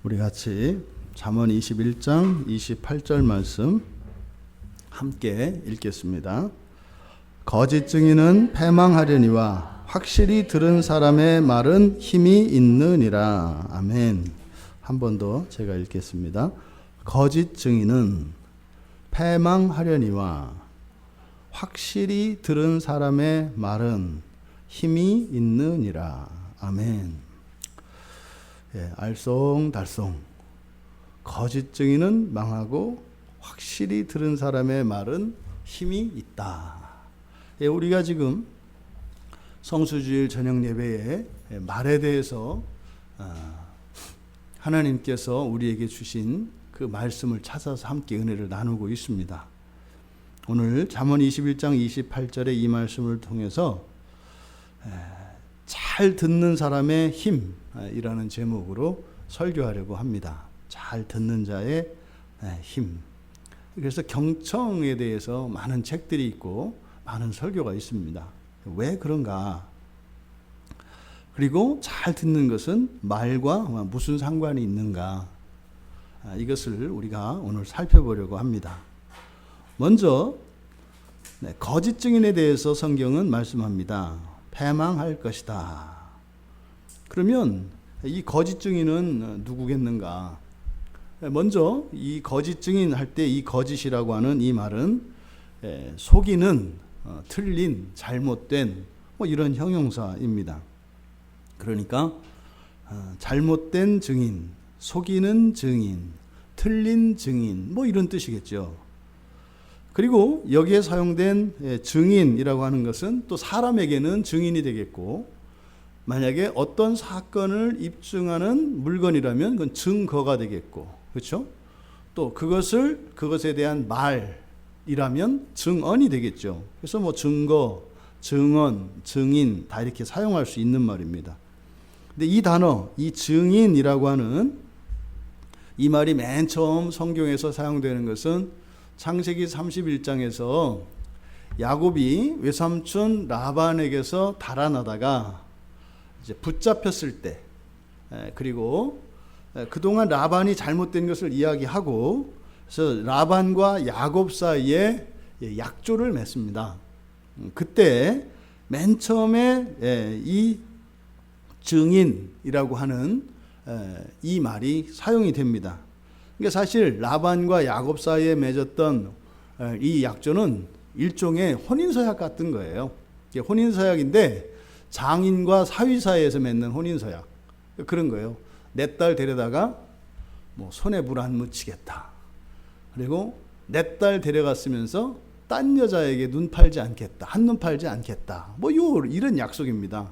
우리 같이 잠언 21장 28절 말씀 함께 읽겠습니다. 거짓 증인은 패망하려니와 확실히 들은 사람의 말은 힘이 있느니라. 아멘. 한 번 더 제가 읽겠습니다. 거짓 증인은 패망하려니와 확실히 들은 사람의 말은 힘이 있느니라. 아멘. 알쏭달쏭 거짓 증인은 망하고 확실히 들은 사람의 말은 힘이 있다. 우리가 지금 성수주일 저녁 예배의 말에 대해서 하나님께서 우리에게 주신 그 말씀을 찾아서 함께 은혜를 나누고 있습니다. 오늘 잠언 21장 28절의 이 말씀을 통해서 잘 듣는 사람의 힘이라는 제목으로 설교하려고 합니다. 잘 듣는 자의 힘. 그래서 경청에 대해서 많은 책들이 있고 많은 설교가 있습니다. 왜 그런가? 그리고 잘 듣는 것은 말과 무슨 상관이 있는가? 이것을 우리가 오늘 살펴보려고 합니다. 먼저 거짓 증인에 대해서 성경은 말씀합니다. 패망할 것이다. 그러면 이 거짓 증인은 누구겠는가? 먼저 이 거짓 증인 할 때 이 거짓이라고 하는 이 말은 속이는, 틀린, 잘못된 이런 형용사입니다. 그러니까 잘못된 증인, 속이는 증인, 틀린 증인 이런 뜻이겠죠. 그리고 여기에 사용된 증인이라고 하는 것은 또 사람에게는 증인이 되겠고, 만약에 어떤 사건을 입증하는 물건이라면 그건 증거가 되겠고, 그렇죠? 또 그것에 대한 말이라면 증언이 되겠죠. 그래서 증거, 증언, 증인 다 이렇게 사용할 수 있는 말입니다. 근데 이 단어, 이 증인이라고 하는 이 말이 맨 처음 성경에서 사용되는 것은 창세기 31장에서 야곱이 외삼촌 라반에게서 달아나다가 이제 붙잡혔을 때, 그리고 그동안 라반이 잘못된 것을 이야기하고, 그래서 라반과 야곱 사이에 약조를 맺습니다. 그때 맨 처음에 이 증인이라고 하는 이 말이 사용이 됩니다. 그러니까 사실 라반과 야곱 사이에 맺었던 이 약조는 일종의 혼인서약 같은 거예요. 혼인서약인데 장인과 사위 사이에서 맺는 혼인서약, 그런 거예요. 내 딸 데려다가 손에 불 안 묻히겠다. 그리고 내 딸 데려갔으면서 딴 여자에게 눈 팔지 않겠다. 한눈 팔지 않겠다. 이런 약속입니다.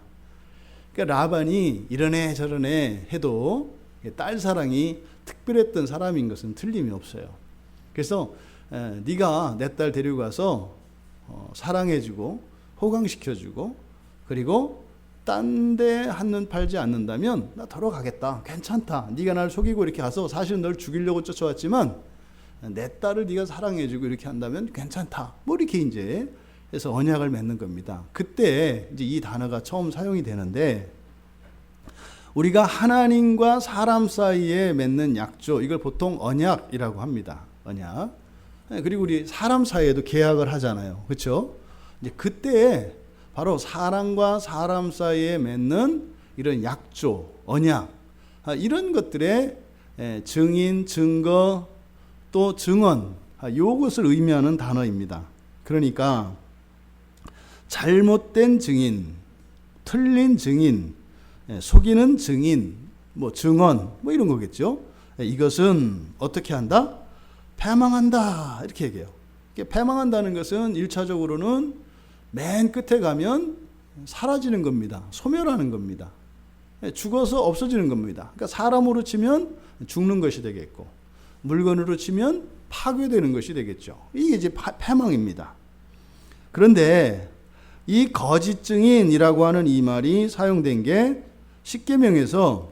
그러니까 라반이 이러네 저러네 해도 딸 사랑이 특별했던 사람인 것은 틀림이 없어요. 그래서 네가 내 딸 데리고 가서 사랑해주고 호강시켜주고, 그리고 딴 데 한눈 팔지 않는다면 나 돌아가겠다. 괜찮다. 네가 날 속이고 이렇게 가서 사실은 널 죽이려고 쫓아왔지만 내 딸을 네가 사랑해주고 이렇게 한다면 괜찮다. 이렇게 이제 해서 언약을 맺는 겁니다. 그때 이제 이 단어가 처음 사용이 되는데, 우리가 하나님과 사람 사이에 맺는 약조, 이걸 보통 언약이라고 합니다. 언약. 그리고 우리 사람 사이에도 계약을 하잖아요. 그렇죠? 이제 그때 바로 사람과 사람 사이에 맺는 이런 약조, 언약, 이런 것들의 증인, 증거, 또 증언, 이것을 의미하는 단어입니다. 그러니까 잘못된 증인, 틀린 증인, 속이는 증인, 증언, 이런 거겠죠. 이것은 어떻게 한다? 패망한다. 이렇게 얘기해요. 패망한다는 것은 1차적으로는 맨 끝에 가면 사라지는 겁니다. 소멸하는 겁니다. 죽어서 없어지는 겁니다. 그러니까 사람으로 치면 죽는 것이 되겠고, 물건으로 치면 파괴되는 것이 되겠죠. 이게 이제 패망입니다. 그런데 이 거짓 증인이라고 하는 이 말이 사용된 게 십계명에서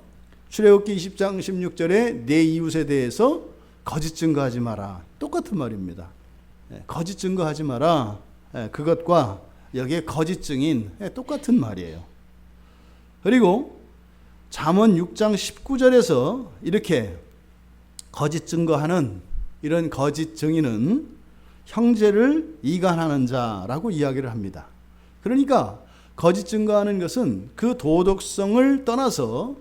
출애굽기 20장 16절에 내 이웃에 대해서 거짓 증거하지 마라. 똑같은 말입니다. 거짓 증거하지 마라. 그것과 여기에 거짓 증인 똑같은 말이에요. 그리고 잠언 6장 19절에서 이렇게 거짓 증거하는 이런 거짓 증인은 형제를 이간하는 자라고 이야기를 합니다. 그러니까 거짓 증거하는 것은 그 도덕성을 떠나서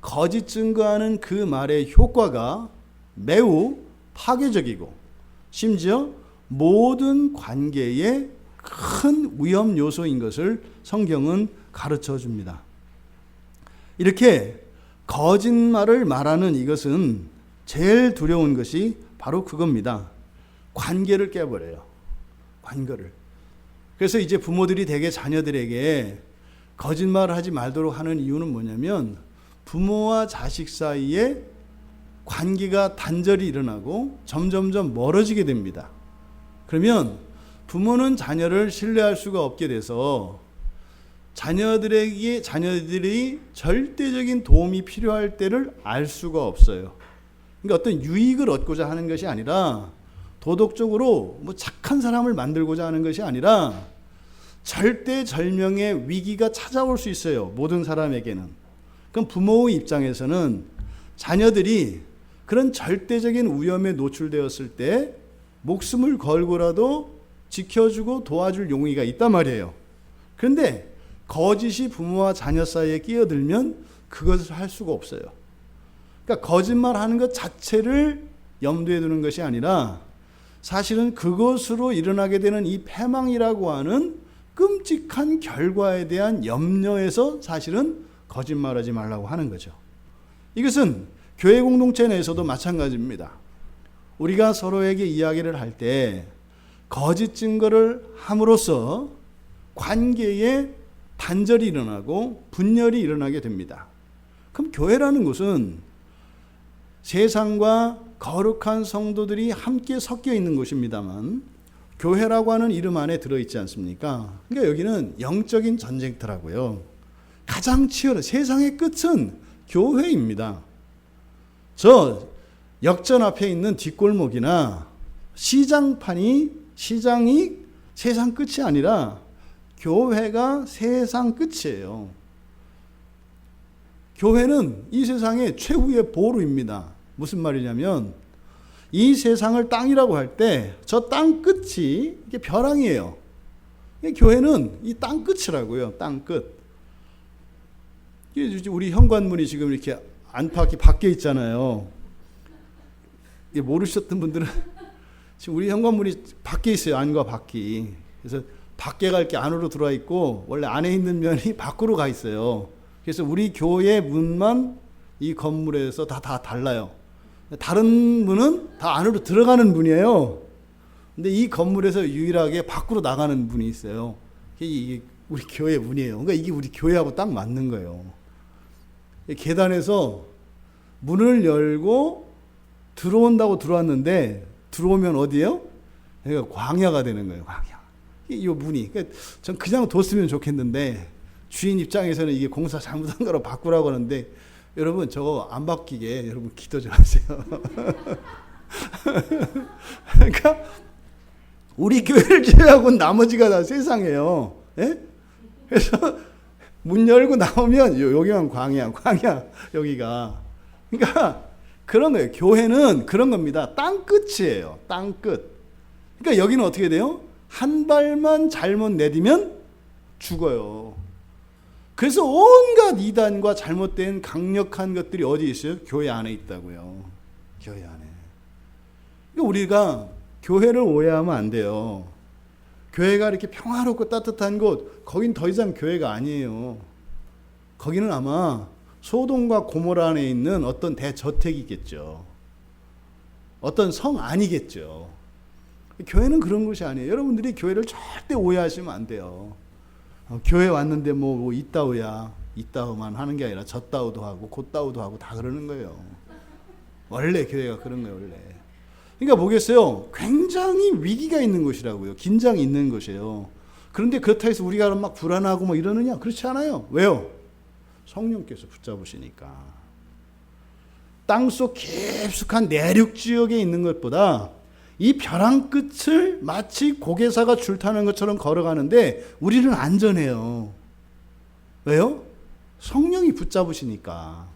거짓 증거하는 그 말의 효과가 매우 파괴적이고 심지어 모든 관계에 큰 위험 요소인 것을 성경은 가르쳐 줍니다. 이렇게 거짓말을 말하는 이것은 제일 두려운 것이 바로 그겁니다. 관계를 깨버려요. 관계를. 그래서 이제 부모들이 대개 자녀들에게 거짓말을 하지 말도록 하는 이유는 뭐냐면 부모와 자식 사이에 관계가 단절이 일어나고 점점점 멀어지게 됩니다. 그러면 부모는 자녀를 신뢰할 수가 없게 돼서 자녀들이 절대적인 도움이 필요할 때를 알 수가 없어요. 그러니까 어떤 유익을 얻고자 하는 것이 아니라 도덕적으로 뭐 착한 사람을 만들고자 하는 것이 아니라 절대절명의 위기가 찾아올 수 있어요. 모든 사람에게는. 그럼 부모의 입장에서는 자녀들이 그런 절대적인 위험에 노출되었을 때 목숨을 걸고라도 지켜주고 도와줄 용의가 있단 말이에요. 그런데 거짓이 부모와 자녀 사이에 끼어들면 그것을 할 수가 없어요. 그러니까 거짓말하는 것 자체를 염두에 두는 것이 아니라 사실은 그것으로 일어나게 되는 이 패망이라고 하는 끔찍한 결과에 대한 염려에서 사실은 거짓말하지 말라고 하는 거죠. 이것은 교회 공동체 내에서도 마찬가지입니다. 우리가 서로에게 이야기를 할 때 거짓 증거를 함으로써 관계에 단절이 일어나고 분열이 일어나게 됩니다. 그럼 교회라는 것은 세상과 거룩한 성도들이 함께 섞여 있는 곳입니다만 교회라고 하는 이름 안에 들어있지 않습니까? 그러니까 여기는 영적인 전쟁터라고요. 가장 치열한 세상의 끝은 교회입니다. 저 역전 앞에 있는 뒷골목이나 시장이 세상 끝이 아니라 교회가 세상 끝이에요. 교회는 이 세상의 최후의 보루입니다. 무슨 말이냐면 이 세상을 땅이라고 할 때 저 땅 끝이 이게 벼랑이에요. 교회는 이 땅 끝이라고요. 땅 끝. 우리 현관문이 지금 이렇게 안팎이 밖에 있잖아요. 모르셨던 분들은 지금 우리 현관문이 밖에 있어요. 안과 밖이. 그래서 밖에 갈 게 안으로 들어와 있고 원래 안에 있는 면이 밖으로 가 있어요. 그래서 우리 교회 문만 이 건물에서 다 달라요. 다른 문은 다 안으로 들어가는 문이에요. 근데 이 건물에서 유일하게 밖으로 나가는 문이 있어요. 이게 우리 교회 문이에요. 그러니까 이게 우리 교회하고 딱 맞는 거예요. 계단에서 문을 열고 들어온다고 들어왔는데 들어오면 어디예요? 그러니까 광야가 되는 거예요. 광야. 이 문이. 그러니까 전 그냥 뒀으면 좋겠는데 주인 입장에서는 이게 공사 잘못한 거로 바꾸라고 하는데 여러분 저거 안 바뀌게 여러분 기도 좀 하세요. 그러니까 우리 교회를 제외하고 나머지가 다 세상이에요. 예? 그래서 문 열고 나오면 여기만 광야 여기가. 그러니까 그런 거예요. 교회는 그런 겁니다. 땅 끝이에요. 땅 끝. 그러니까 여기는 어떻게 돼요? 한 발만 잘못 내디면 죽어요. 그래서 온갖 이단과 잘못된 강력한 것들이 어디 있어요? 교회 안에 있다고요. 교회 안에. 그러니까 우리가 교회를 오해하면 안 돼요. 교회가 이렇게 평화롭고 따뜻한 곳, 거긴 더 이상 교회가 아니에요. 거기는 아마 소돔과 고모라 안에 있는 어떤 대저택이겠죠. 어떤 성 아니겠죠. 교회는 그런 곳이 아니에요. 여러분들이 교회를 절대 오해하시면 안 돼요. 교회 왔는데 뭐 이따오야, 이따오만 하는 게 아니라 저따오도 하고 곧따오도 하고 다 그러는 거예요. 원래 교회가 그런 거예요, 원래. 그러니까 뭐겠어요? 굉장히 위기가 있는 곳이라고요. 긴장이 있는 곳이에요. 그런데 그렇다 해서 우리가 막 불안하고 뭐 이러느냐? 그렇지 않아요. 왜요? 성령께서 붙잡으시니까. 땅속 깊숙한 내륙 지역에 있는 것보다 이 벼랑 끝을 마치 고개사가 줄 타는 것처럼 걸어가는데 우리는 안전해요. 왜요? 성령이 붙잡으시니까.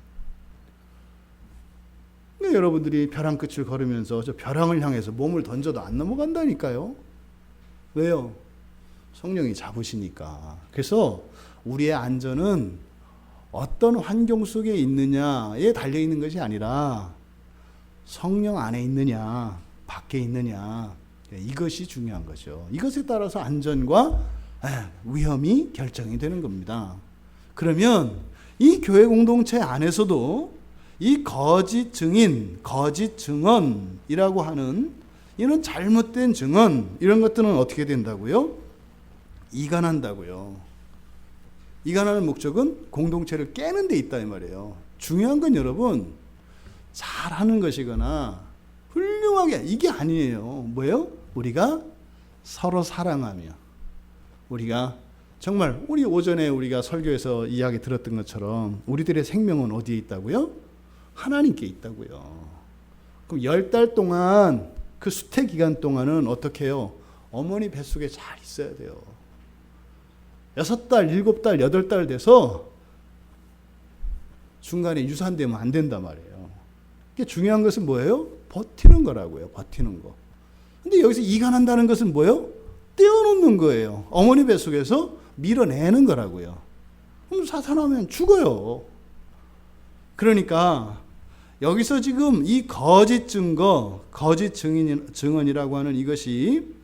그러니까 여러분들이 벼랑 끝을 걸으면서 저 벼랑을 향해서 몸을 던져도 안 넘어간다니까요. 왜요? 성령이 잡으시니까. 그래서 우리의 안전은 어떤 환경 속에 있느냐에 달려 있는 것이 아니라 성령 안에 있느냐, 밖에 있느냐, 이것이 중요한 거죠. 이것에 따라서 안전과 위험이 결정이 되는 겁니다. 그러면 이 교회 공동체 안에서도 이 거짓 증인, 거짓 증언이라고 하는 이런 잘못된 증언, 이런 것들은 어떻게 된다고요? 이간한다고요. 이간하는 목적은 공동체를 깨는 데 있다 이 말이에요. 중요한 건 여러분, 잘하는 것이거나 훌륭하게, 이게 아니에요. 뭐예요? 우리가 서로 사랑하며, 우리가 정말 우리 오전에 우리가 설교에서 이야기 들었던 것처럼 우리들의 생명은 어디에 있다고요? 하나님께 있다고요. 그럼 10달 동안, 그 수태 기간 동안은 어떻게 해요? 어머니 뱃속에 잘 있어야 돼요. 6달, 7달, 8달 돼서 중간에 유산되면 안 된단 말이에요. 중요한 것은 뭐예요? 버티는 거라고요. 버티는 거. 근데 여기서 이간한다는 것은 뭐예요? 떼어놓는 거예요. 어머니 뱃속에서 밀어내는 거라고요. 그럼 사탄하면 죽어요. 그러니까 여기서 지금 이 거짓 증거, 거짓 증언이라고 하는 이것이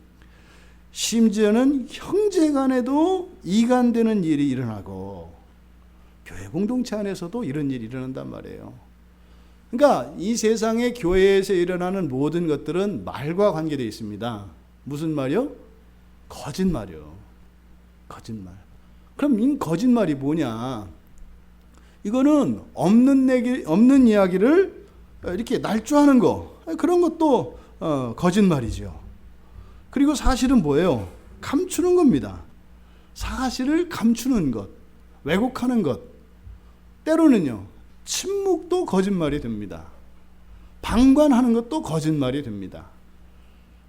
심지어는 형제간에도 이간되는 일이 일어나고 교회 공동체 안에서도 이런 일이 일어난단 말이에요. 그러니까 이 세상의 교회에서 일어나는 모든 것들은 말과 관계되어 있습니다. 무슨 말이요? 거짓말이요. 거짓말. 그럼 이 거짓말이 뭐냐? 이거는 없는 이야기를 이렇게 날조하는 거, 그런 것도 거짓말이죠. 그리고 사실은 뭐예요? 감추는 겁니다. 사실을 감추는 것, 왜곡하는 것. 때로는요, 침묵도 거짓말이 됩니다. 방관하는 것도 거짓말이 됩니다.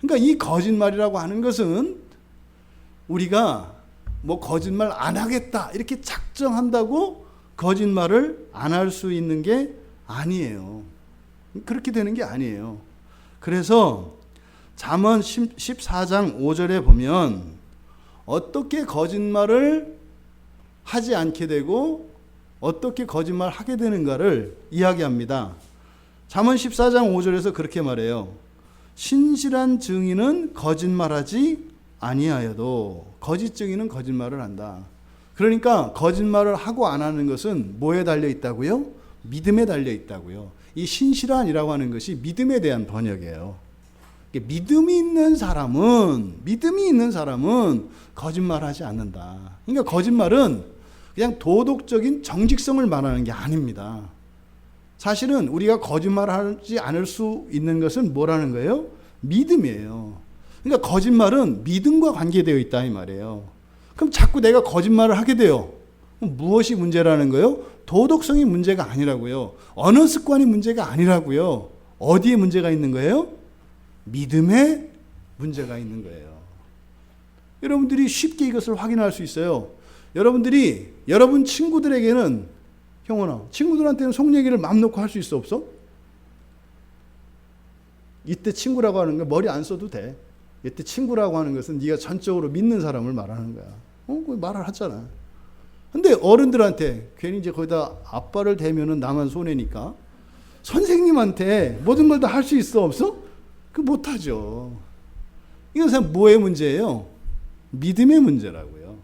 그러니까 이 거짓말이라고 하는 것은 우리가 뭐 거짓말 안 하겠다 이렇게 작정한다고 거짓말을 안 할 수 있는 게 아니에요. 그렇게 되는 게 아니에요. 그래서 잠언 14장 5절에 보면 어떻게 거짓말을 하지 않게 되고 어떻게 거짓말 하게 되는가를 이야기합니다. 잠언 14장 5절에서 그렇게 말해요. 신실한 증인은 거짓말하지 아니하여도 거짓 증인은 거짓말을 한다. 그러니까 거짓말을 하고 안 하는 것은 뭐에 달려 있다고요? 믿음에 달려 있다고요. 이 신실한이라고 하는 것이 믿음에 대한 번역이에요. 믿음이 있는 사람은 거짓말하지 않는다. 그러니까 거짓말은 그냥 도덕적인 정직성을 말하는 게 아닙니다. 사실은 우리가 거짓말하지 않을 수 있는 것은 뭐라는 거예요? 믿음이에요. 그러니까 거짓말은 믿음과 관계되어 있다 이 말이에요. 그럼 자꾸 내가 거짓말을 하게 돼요. 그럼 무엇이 문제라는 거예요? 도덕성이 문제가 아니라고요. 언어 습관이 문제가 아니라고요. 어디에 문제가 있는 거예요? 믿음에 문제가 있는 거예요. 여러분들이 쉽게 이것을 확인할 수 있어요. 여러분 친구들에게는, 형원아, 친구들한테는 속 얘기를 맘 놓고 할 수 있어 없어? 이때 친구라고 하는 거 머리 안 써도 돼. 이때 친구라고 하는 것은 네가 전적으로 믿는 사람을 말하는 거야. 그 말을 하잖아. 근데 어른들한테 괜히 이제 거기다 아빠를 대면은 나만 손해니까 선생님한테 모든 걸 다 할 수 있어 없어? 그 못하죠. 이건 뭐의 문제예요? 믿음의 문제라고요.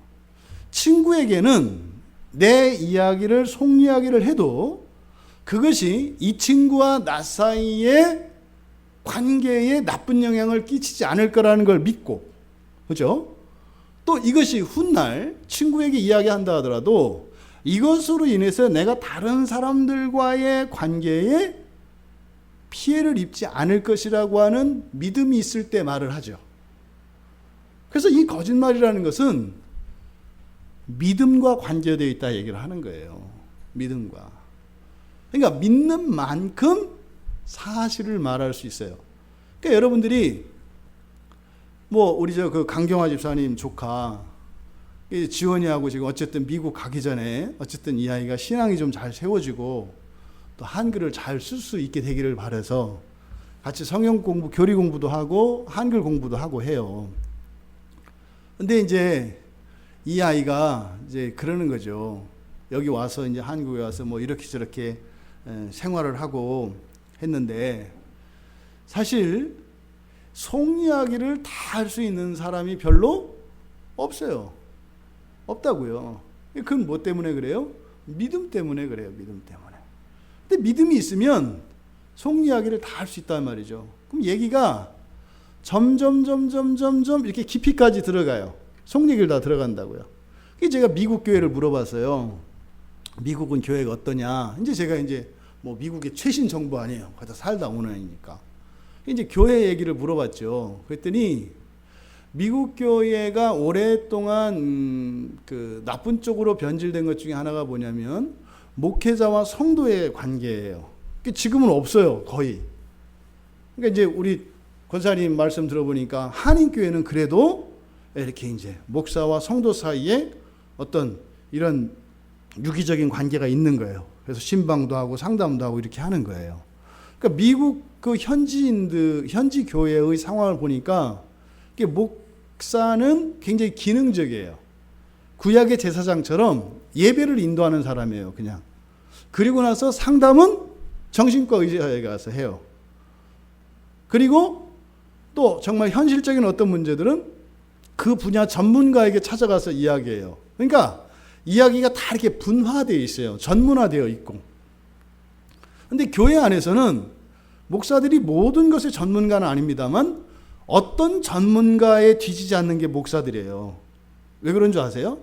친구에게는 내 이야기를 속 이야기를 해도 그것이 이 친구와 나 사이에 관계에 나쁜 영향을 끼치지 않을 거라는 걸 믿고, 그죠? 또 이것이 훗날 친구에게 이야기한다 하더라도 이것으로 인해서 내가 다른 사람들과의 관계에 피해를 입지 않을 것이라고 하는 믿음이 있을 때 말을 하죠. 그래서 이 거짓말이라는 것은 믿음과 관계되어 있다 얘기를 하는 거예요. 믿음과. 그러니까 믿는 만큼 사실을 말할 수 있어요. 그러니까 여러분들이 우리 그 강경화 집사님 조카, 지원이하고 지금 어쨌든 미국 가기 전에 어쨌든 이 아이가 신앙이 좀 잘 세워지고 또 한글을 잘 쓸 수 있게 되기를 바라서 같이 성경 공부, 교리 공부도 하고 한글 공부도 하고 해요. 근데 이제 이 아이가 이제 그러는 거죠. 여기 와서 이제 한국에 와서 뭐 이렇게 저렇게 생활을 하고 했는데 사실 속 이야기를 다 할 수 있는 사람이 별로 없어요. 없다고요. 그건 뭐 때문에 그래요? 믿음 때문에 그래요. 믿음 때문에. 근데 믿음이 있으면 속 이야기를 다 할 수 있단 말이죠. 그럼 얘기가 점점 이렇게 깊이까지 들어가요. 속 얘기를 다 들어간다고요. 제가 미국 교회를 물어봤어요. 미국은 교회가 어떠냐? 이제 제가 이제 뭐 미국의 최신 정보 아니에요. 거기서 살다 오는 애니까. 이제 교회 얘기를 물어봤죠. 그랬더니 미국 교회가 오랫동안 그 나쁜 쪽으로 변질된 것 중에 하나가 뭐냐면 목회자와 성도의 관계예요. 지금은 없어요, 거의. 그러니까 이제 우리 권사님 말씀 들어보니까 한인교회는 그래도 이렇게 이제 목사와 성도 사이에 어떤 이런 유기적인 관계가 있는 거예요. 그래서 신방도 하고 상담도 하고 이렇게 하는 거예요. 그러니까 미국 그 현지 교회의 상황을 보니까 이게 목사는 굉장히 기능적이에요. 구약의 제사장처럼 예배를 인도하는 사람이에요, 그냥. 그리고 나서 상담은 정신과 의사에 가서 해요. 그리고 또 정말 현실적인 어떤 문제들은 그 분야 전문가에게 찾아가서 이야기해요. 그러니까 이야기가 다 이렇게 분화되어 있어요. 전문화되어 있고. 근데 교회 안에서는 목사들이 모든 것의 전문가는 아닙니다만 어떤 전문가에 뒤지지 않는 게 목사들이에요. 왜 그런 줄 아세요?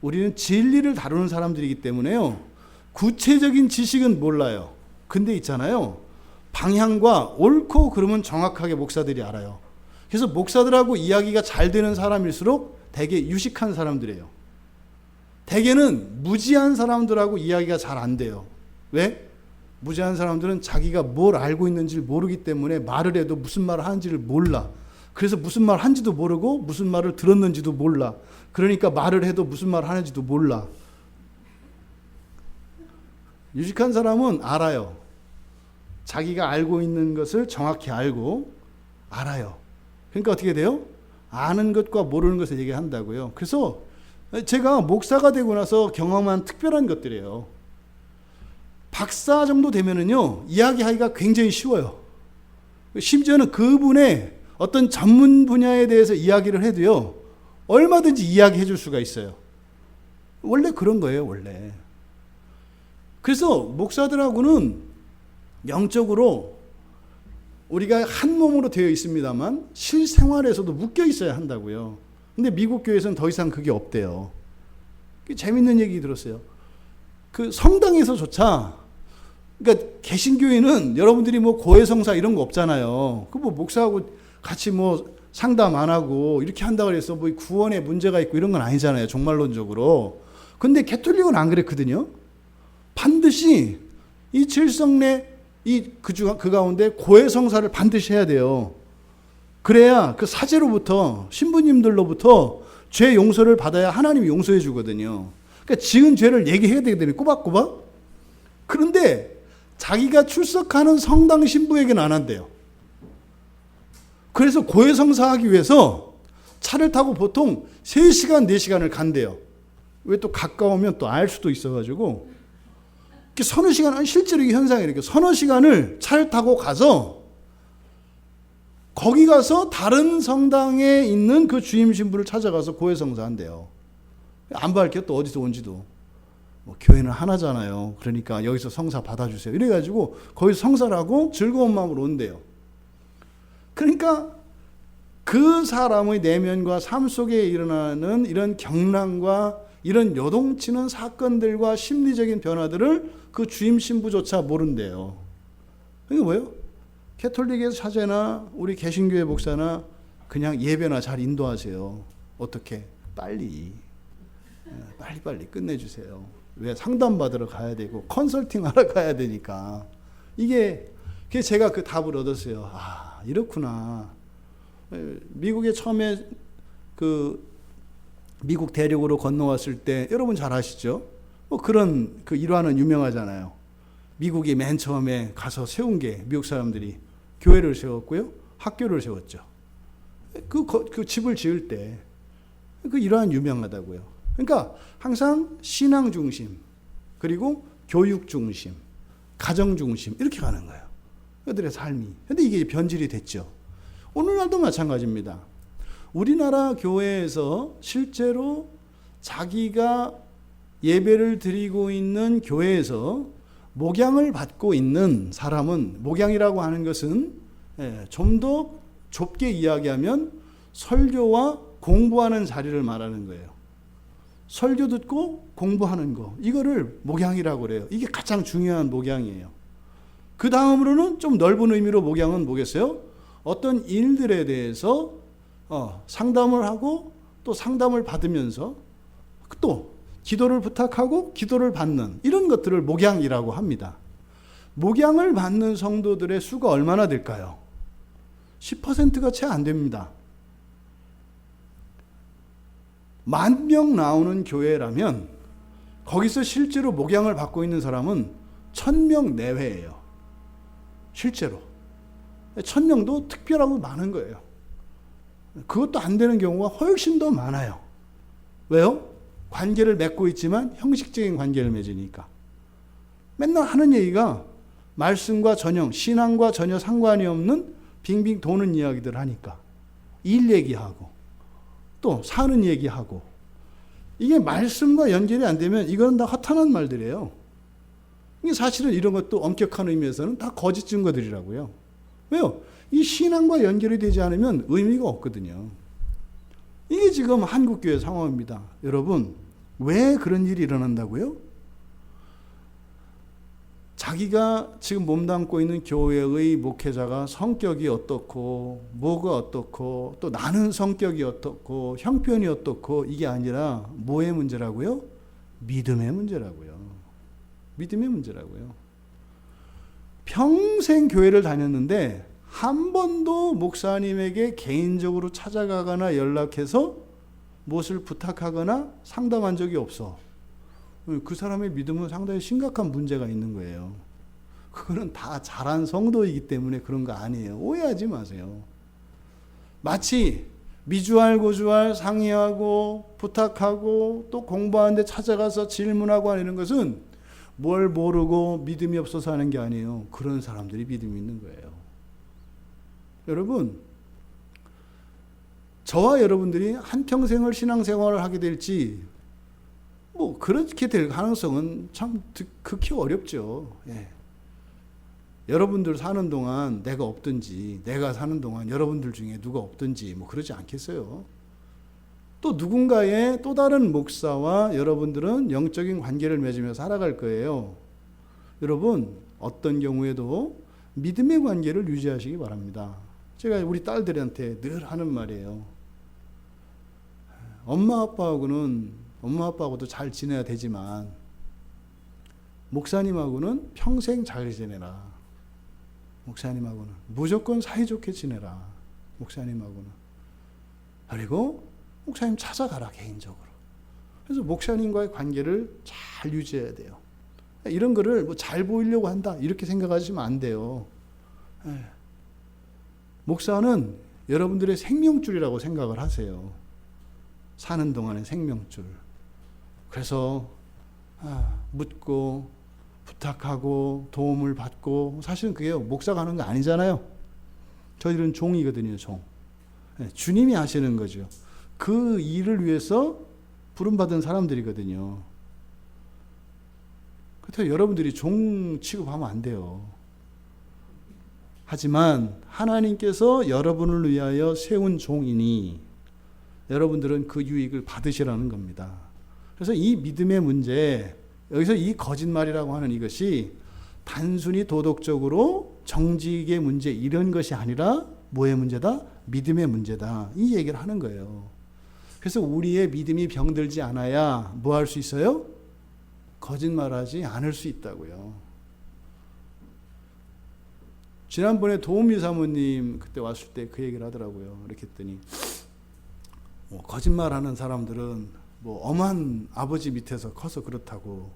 우리는 진리를 다루는 사람들이기 때문에요. 구체적인 지식은 몰라요. 근데 있잖아요. 방향과 옳고 그름은 정확하게 목사들이 알아요. 그래서 목사들하고 이야기가 잘 되는 사람일수록 되게 유식한 사람들이에요. 대개는 무지한 사람들하고 이야기가 잘 안 돼요. 왜? 무지한 사람들은 자기가 뭘 알고 있는지를 모르기 때문에 말을 해도 무슨 말을 하는지를 몰라. 그래서 무슨 말 한지도 모르고 무슨 말을 들었는지도 몰라. 그러니까 말을 해도 무슨 말을 하는지도 몰라. 유식한 사람은 알아요. 자기가 알고 있는 것을 정확히 알고 알아요. 그러니까 어떻게 돼요? 아는 것과 모르는 것을 얘기한다고요. 그래서 제가 목사가 되고 나서 경험한 특별한 것들이에요. 박사 정도 되면은요, 이야기하기가 굉장히 쉬워요. 심지어는 그분의 어떤 전문 분야에 대해서 이야기를 해도요, 얼마든지 이야기해 줄 수가 있어요. 원래 그런 거예요, 원래. 그래서 목사들하고는 영적으로 우리가 한 몸으로 되어 있습니다만 실생활에서도 묶여 있어야 한다고요. 근데 미국 교회에서는 더 이상 그게 없대요. 재밌는 얘기 들었어요. 그 성당에서조차, 그러니까 개신교회는 여러분들이 뭐 고해성사 이런 거 없잖아요. 그 뭐 목사하고 같이 뭐 상담 안 하고 이렇게 한다고 해서 뭐 구원에 문제가 있고 이런 건 아니잖아요. 종말론적으로. 근데 개톨릭은 안 그랬거든요. 반드시 이 칠성례 그 가운데 고해성사를 반드시 해야 돼요. 그래야 그 사제로부터 신부님들로부터 죄 용서를 받아야 하나님이 용서해 주거든요. 그러니까 지은 죄를 얘기해야 되거든요. 꼬박꼬박. 그런데 자기가 출석하는 성당 신부에게는 안 한대요. 그래서 고해성사하기 위해서 차를 타고 보통 3시간, 4시간을 간대요. 왜 또 가까우면 또 알 수도 있어가지고. 서너 시간, 실제로 이 현상이 이렇게 서너 시간을 차를 타고 가서 거기 가서 다른 성당에 있는 그 주임 신부를 찾아가서 고해성사 한대요. 안 밝혀 또 어디서 온지도. 뭐 교회는 하나잖아요. 그러니까 여기서 성사 받아주세요. 이래가지고 거기서 성사를 하고 즐거운 마음으로 온대요. 그러니까 그 사람의 내면과 삶 속에 일어나는 이런 경랑과 이런 요동치는 사건들과 심리적인 변화들을 그 주임 신부조차 모른대요. 이게 뭐예요? 캐톨릭의 사제나 우리 개신교회 목사나 그냥 예배나 잘 인도하세요. 어떻게? 빨리 끝내주세요. 왜? 상담받으러 가야 되고 컨설팅 하러 가야 되니까. 이게 제가 그 답을 얻었어요. 아, 이렇구나. 미국에 처음에 그 미국 대륙으로 건너왔을 때 여러분 잘 아시죠? 뭐 그런 그 일화는 유명하잖아요. 미국이 맨 처음에 가서 세운 게 미국 사람들이 교회를 세웠고요, 학교를 세웠죠. 그 집을 지을 때 그 일화는 유명하다고요. 그러니까 항상 신앙 중심, 그리고 교육 중심, 가정 중심 이렇게 가는 거예요. 그들의 삶이. 근데 이게 변질이 됐죠. 오늘날도 마찬가지입니다. 우리나라 교회에서 실제로 자기가 예배를 드리고 있는 교회에서 목양을 받고 있는 사람은, 목양이라고 하는 것은 좀 더 좁게 이야기하면 설교와 공부하는 자리를 말하는 거예요. 설교 듣고 공부하는 거, 이거를 목양이라고 그래요. 이게 가장 중요한 목양이에요. 그 다음으로는 좀 넓은 의미로 목양은 뭐겠어요? 어떤 일들에 대해서 상담을 하고 또 상담을 받으면서 또 기도를 부탁하고 기도를 받는 이런 것들을 목양이라고 합니다. 목양을 받는 성도들의 수가 얼마나 될까요? 10%가 채 안 됩니다. 10,000명 나오는 교회라면 거기서 실제로 목양을 받고 있는 사람은 1,000명 내외예요. 실제로. 1,000명도 특별하고 많은 거예요. 그것도 안 되는 경우가 훨씬 더 많아요. 왜요? 관계를 맺고 있지만 형식적인 관계를 맺으니까. 맨날 하는 얘기가 말씀과 전혀, 신앙과 전혀 상관이 없는 빙빙 도는 이야기들 하니까. 일 얘기하고 또 사는 얘기하고, 이게 말씀과 연결이 안 되면 이건 다 허탄한 말들이에요. 이게 사실은 이런 것도 엄격한 의미에서는 다 거짓 증거들이라고요. 왜요? 이 신앙과 연결이 되지 않으면 의미가 없거든요. 이게 지금 한국교회 상황입니다. 여러분, 왜 그런 일이 일어난다고요? 자기가 지금 몸담고 있는 교회의 목회자가 성격이 어떻고 뭐가 어떻고 또 나는 성격이 어떻고 형편이 어떻고, 이게 아니라 뭐의 문제라고요? 믿음의 문제라고요. 믿음의 문제라고요. 평생 교회를 다녔는데 한 번도 목사님에게 개인적으로 찾아가거나 연락해서 무엇을 부탁하거나 상담한 적이 없어. 그 사람의 믿음은 상당히 심각한 문제가 있는 거예요. 그거는 다 잘한 성도이기 때문에 그런 거 아니에요. 오해하지 마세요. 마치 미주알 고주알 상의하고 부탁하고 또 공부하는데 찾아가서 질문하고 하는 것은 뭘 모르고 믿음이 없어서 하는 게 아니에요. 그런 사람들이 믿음이 있는 거예요. 여러분, 저와 여러분들이 한평생을 신앙생활을 하게 될지 뭐 그렇게 될 가능성은 참 극히 어렵죠. 예. 여러분들 사는 동안 내가 없든지, 내가 사는 동안 여러분들 중에 누가 없든지 뭐 그러지 않겠어요. 또 누군가의 또 다른 목사와 여러분들은 영적인 관계를 맺으며 살아갈 거예요. 여러분, 어떤 경우에도 믿음의 관계를 유지하시기 바랍니다. 제가 우리 딸들한테 늘 하는 말이에요. 엄마 아빠하고도 잘 지내야 되지만 목사님하고는 평생 잘 지내라. 목사님하고는 무조건 사이좋게 지내라. 목사님하고는. 그리고 목사님 찾아가라, 개인적으로. 그래서 목사님과의 관계를 잘 유지해야 돼요. 이런 거를 뭐 잘 보이려고 한다 이렇게 생각하시면 안 돼요. 목사는 여러분들의 생명줄이라고 생각을 하세요. 사는 동안의 생명줄. 그래서 묻고 부탁하고 도움을 받고, 사실은 그게 목사가 하는 거 아니잖아요. 저희들은 종이거든요. 종. 주님이 하시는 거죠. 그 일을 위해서 부름받은 사람들이거든요. 그래서 여러분들이 종 취급하면 안 돼요. 하지만 하나님께서 여러분을 위하여 세운 종이니 여러분들은 그 유익을 받으시라는 겁니다. 그래서 이 믿음의 문제, 여기서 이 거짓말이라고 하는 이것이 단순히 도덕적으로 정직의 문제 이런 것이 아니라 뭐의 문제다? 믿음의 문제다. 이 얘기를 하는 거예요. 그래서 우리의 믿음이 병들지 않아야 뭐 할 수 있어요? 거짓말하지 않을 수 있다고요. 지난번에 도우미 사모님 그때 왔을 때 그 얘기를 하더라고요. 이렇게 했더니 거짓말하는 사람들은 엄한 아버지 밑에서 커서 그렇다고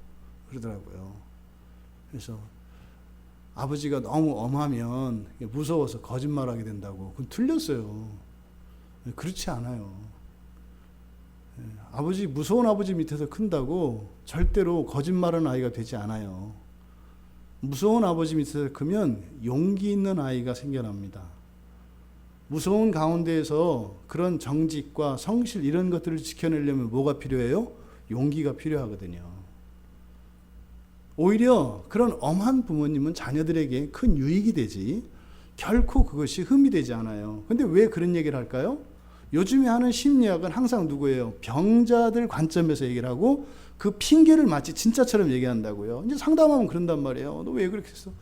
그러더라고요. 그래서 아버지가 너무 엄하면 무서워서 거짓말하게 된다고. 그건 틀렸어요. 그렇지 않아요. 무서운 아버지 밑에서 큰다고 절대로 거짓말하는 아이가 되지 않아요. 무서운 아버지 밑에서 크면 용기 있는 아이가 생겨납니다. 무서운 가운데에서 그런 정직과 성실 이런 것들을 지켜내려면 뭐가 필요해요? 용기가 필요하거든요. 오히려 그런 엄한 부모님은 자녀들에게 큰 유익이 되지 결코 그것이 흠이 되지 않아요. 근데 왜 그런 얘기를 할까요? 요즘에 하는 심리학은 항상 누구예요? 병자들 관점에서 얘기를 하고 그 핑계를 마치 진짜처럼 얘기한다고요. 이제 상담하면 그런단 말이에요. 너 왜 그렇게 했어?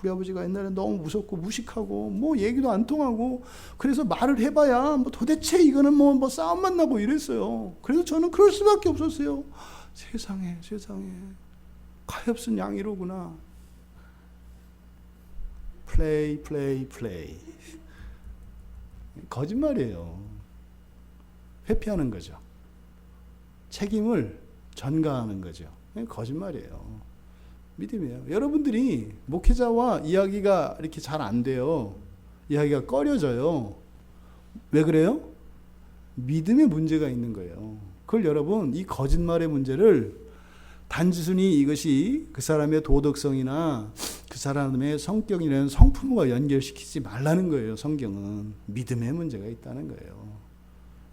우리 아버지가 옛날에 너무 무섭고 무식하고 얘기도 안 통하고 그래서 말을 해봐야 도대체 이거는 싸움만 나고 이랬어요. 그래서 저는 그럴 수밖에 없었어요. 세상에 가엾은 양이로구나. 플레이. 거짓말이에요. 회피하는 거죠. 책임을 전가하는 거죠. 거짓말이에요. 믿음이에요. 여러분들이 목회자와 이야기가 이렇게 잘 안 돼요. 이야기가 꺼려져요. 왜 그래요? 믿음의 문제가 있는 거예요. 그걸 여러분, 이 거짓말의 문제를 단순히 이것이 그 사람의 도덕성이나 그 사람의 성격이나 성품과 연결시키지 말라는 거예요. 성경은 믿음의 문제가 있다는 거예요.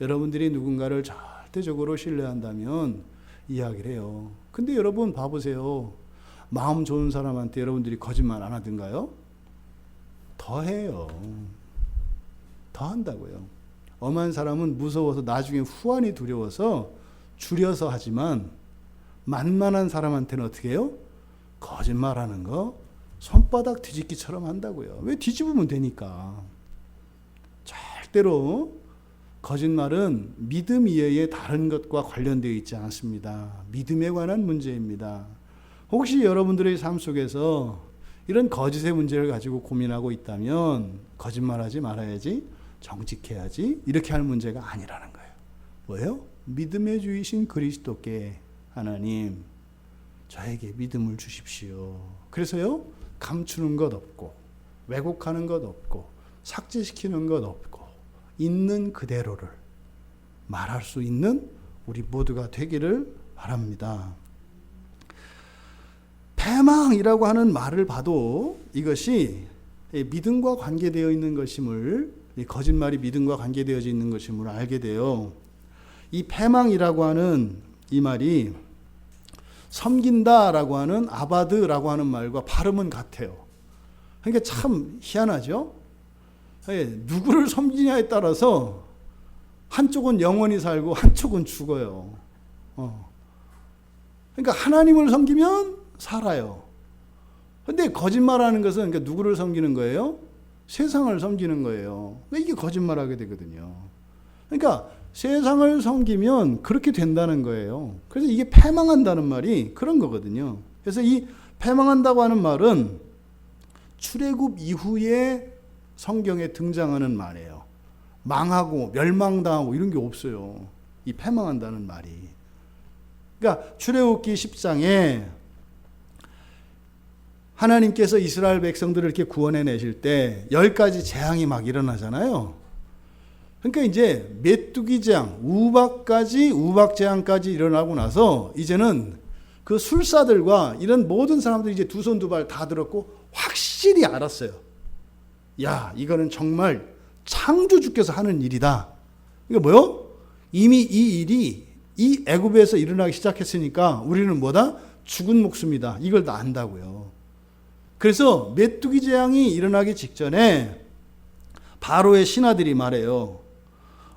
여러분들이 누군가를 절대적으로 신뢰한다면 이야기를 해요. 근데 여러분 봐보세요. 마음 좋은 사람한테 여러분들이 거짓말 안 하던가요? 더 해요. 더 한다고요. 엄한 사람은 무서워서 나중에 후환이 두려워서 줄여서 하지만 만만한 사람한테는 어떻게 해요? 거짓말하는 거 손바닥 뒤집기처럼 한다고요. 왜? 뒤집으면 되니까. 절대로 거짓말은 믿음 이외의 다른 것과 관련되어 있지 않습니다. 믿음에 관한 문제입니다. 혹시 여러분들의 삶 속에서 이런 거짓의 문제를 가지고 고민하고 있다면 거짓말하지 말아야지, 정직해야지 이렇게 할 문제가 아니라는 거예요. 뭐예요? 믿음의 주이신 그리스도께 하나님 저에게 믿음을 주십시오. 그래서요, 감추는 것 없고 왜곡하는 것 없고 삭제시키는 것 없고 있는 그대로를 말할 수 있는 우리 모두가 되기를 바랍니다. 패망이라고 하는 말을 봐도 이것이 믿음과 관계되어 있는 것임을, 거짓말이 믿음과 관계되어 있는 것임을 알게 돼요. 이 패망이라고 하는 이 말이 섬긴다라고 하는 아바드라고 하는 말과 발음은 같아요. 그러니까 참 희한하죠? 누구를 섬기냐에 따라서 한쪽은 영원히 살고 한쪽은 죽어요. 그러니까 하나님을 섬기면 살아요. 근데 거짓말하는 것은 그러니까 누구를 섬기는 거예요? 세상을 섬기는 거예요. 그러니까 이게 거짓말하게 되거든요. 그러니까 세상을 섬기면 그렇게 된다는 거예요. 그래서 이게 패망한다는 말이 그런 거거든요. 그래서 이 패망한다고 하는 말은 출애굽 이후에 성경에 등장하는 말이에요. 망하고 멸망당하고 이런 게 없어요. 이 패망한다는 말이. 그러니까 출애굽기 10장에 하나님께서 이스라엘 백성들을 이렇게 구원해 내실 때 10가지 재앙이 막 일어나잖아요. 그러니까 이제 메뚜기 재앙, 우박 재앙까지 일어나고 나서 이제는 그 술사들과 이런 모든 사람들이 이제 두 손 두 발 다 들었고 확실히 알았어요. 야, 이거는 정말 창조주께서 하는 일이다. 이거 뭐요? 이미 이 일이 이 애굽에서 일어나기 시작했으니까 우리는 뭐다? 죽은 목숨이다. 이걸 다 안다고요. 그래서 메뚜기 재앙이 일어나기 직전에 바로의 신하들이 말해요.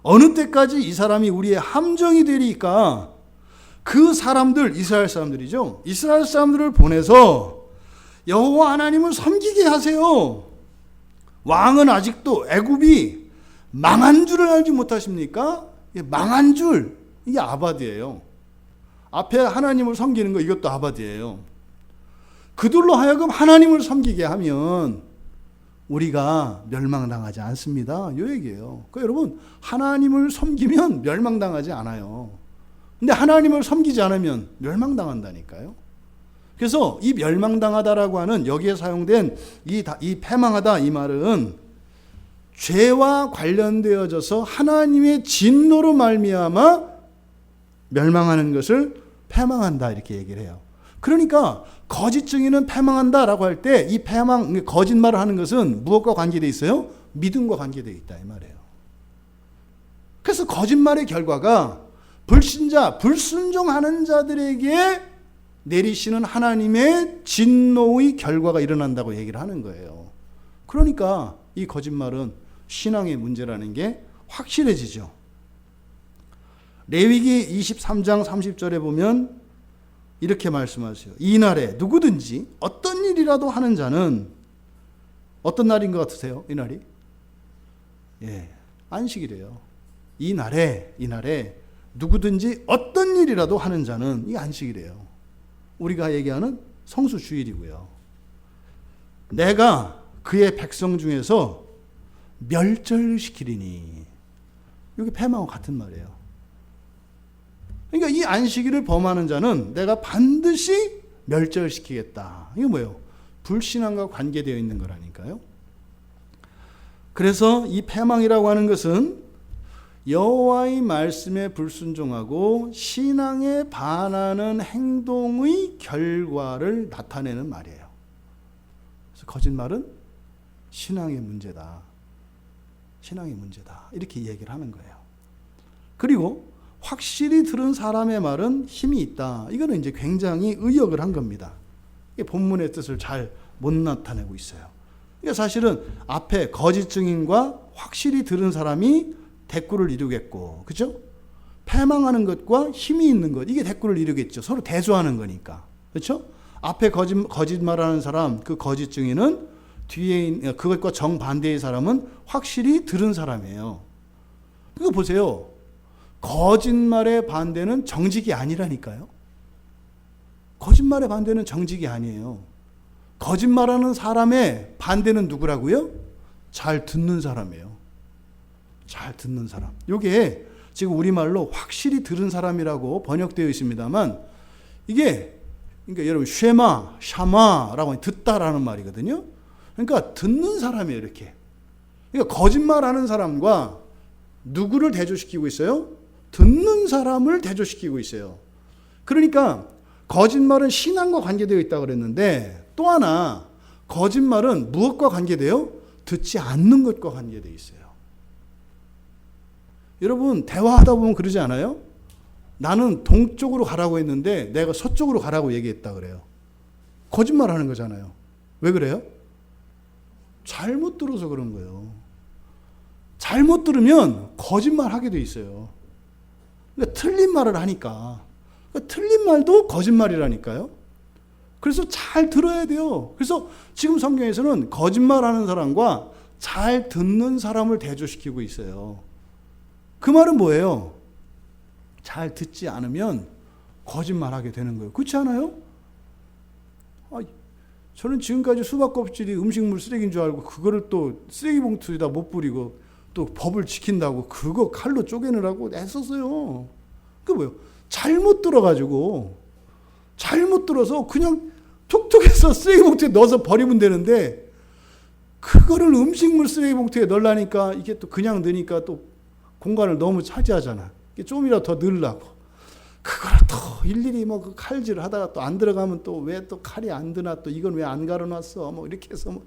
어느 때까지 이 사람이 우리의 함정이 되리까? 그 사람들, 이스라엘 사람들이죠. 이스라엘 사람들을 보내서 여호와 하나님을 섬기게 하세요. 왕은 아직도 애굽이 망한 줄을 알지 못하십니까? 망한 줄, 이게 아바드예요. 앞에 하나님을 섬기는 거, 이것도 아바드예요. 그들로 하여금 하나님을 섬기게 하면 우리가 멸망당하지 않습니다. 이 얘기예요. 그러니까 여러분, 하나님을 섬기면 멸망당하지 않아요. 근데 하나님을 섬기지 않으면 멸망당한다니까요. 그래서 이 멸망당하다라고 하는 여기에 사용된 이 패망하다 이 말은 죄와 관련되어져서 하나님의 진노로 말미암아 멸망하는 것을 패망한다 이렇게 얘기를 해요. 그러니까 거짓 증인은 패망한다라고 할 때 이 패망, 거짓말을 하는 것은 무엇과 관계되어 있어요? 믿음과 관계되어 있다 이 말이에요. 그래서 거짓말의 결과가 불신자, 불순종하는 자들에게 내리시는 하나님의 진노의 결과가 일어난다고 얘기를 하는 거예요. 그러니까 이 거짓말은 신앙의 문제라는 게 확실해지죠. 레위기 23장 30절에 보면 이렇게 말씀하세요. 이날에 누구든지 어떤 일이라도 하는 자는 어떤 날인 것 같으세요? 이 날이? 예, 안식이래요. 이 날에 누구든지 어떤 일이라도 하는 자는 이 안식이래요. 우리가 얘기하는 성수주일이고요. 내가 그의 백성 중에서 멸절시키리니. 이게 패망과 같은 말이에요. 그러니까 이 안식일을 범하는 자는 내가 반드시 멸절시키겠다. 이게 뭐예요? 불신앙과 관계되어 있는 거라니까요. 그래서 이 패망이라고 하는 것은 여호와의 말씀에 불순종하고 신앙에 반하는 행동의 결과를 나타내는 말이에요. 그래서 거짓말은 신앙의 문제다. 신앙의 문제다. 이렇게 얘기를 하는 거예요. 그리고 확실히 들은 사람의 말은 힘이 있다. 이거는 이제 굉장히 의역을 한 겁니다. 이게 본문의 뜻을 잘 못 나타내고 있어요. 그러니까 사실은 앞에 거짓 증인과 확실히 들은 사람이 대꾸를 이루겠고, 그죠? 패망하는 것과 힘이 있는 것, 이게 대꾸를 이루겠죠. 서로 대조하는 거니까. 그렇죠? 앞에 거짓말하는 사람, 그 거짓 증인은 뒤에 그것과 정반대의 사람은 확실히 들은 사람이에요. 그거 보세요. 거짓말의 반대는 정직이 아니라니까요. 거짓말의 반대는 정직이 아니에요. 거짓말하는 사람의 반대는 누구라고요? 잘 듣는 사람이에요. 잘 듣는 사람. 이게 지금 우리말로 확실히 들은 사람이라고 번역되어 있습니다만, 이게 그러니까 여러분 쉐마, 샤마라고 듣다라는 말이거든요. 그러니까 듣는 사람이에요. 이렇게. 그러니까 거짓말하는 사람과 누구를 대조시키고 있어요? 듣는 사람을 대조시키고 있어요. 그러니까 거짓말은 신앙과 관계되어 있다고 그랬는데, 또 하나 거짓말은 무엇과 관계돼요? 듣지 않는 것과 관계되어 있어요. 여러분 대화하다 보면 그러지 않아요? 나는 동쪽으로 가라고 했는데 내가 서쪽으로 가라고 얘기했다 그래요. 거짓말하는 거잖아요. 왜 그래요? 잘못 들어서 그런 거예요. 잘못 들으면 거짓말하게 돼 있어요. 그러니까 틀린 말을 하니까. 그러니까 틀린 말도 거짓말이라니까요. 그래서 잘 들어야 돼요. 그래서 지금 성경에서는 거짓말하는 사람과 잘 듣는 사람을 대조시키고 있어요. 그 말은 뭐예요? 잘 듣지 않으면 거짓말하게 되는 거예요. 그렇지 않아요? 저는 지금까지 수박 껍질이 음식물 쓰레기인 줄 알고 그거를 또 쓰레기 봉투에다 못 뿌리고 또 법을 지킨다고 그거 칼로 쪼개느라고 애썼어요. 그게 뭐예요? 잘못 들어가지고 잘못 들어서 그냥 톡톡해서 쓰레기 봉투에 넣어서 버리면 되는데, 그거를 음식물 쓰레기 봉투에 넣으려니까 이게 또 그냥 넣으니까 또 공간을 너무 차지하잖아. 좀이라도 더 넣으려고. 그걸 또 일일이 뭐 그 칼질을 하다가 또 안 들어가면 또 왜 또 칼이 안 드나, 또 이건 왜 안 갈아놨어, 뭐 이렇게 해서 뭐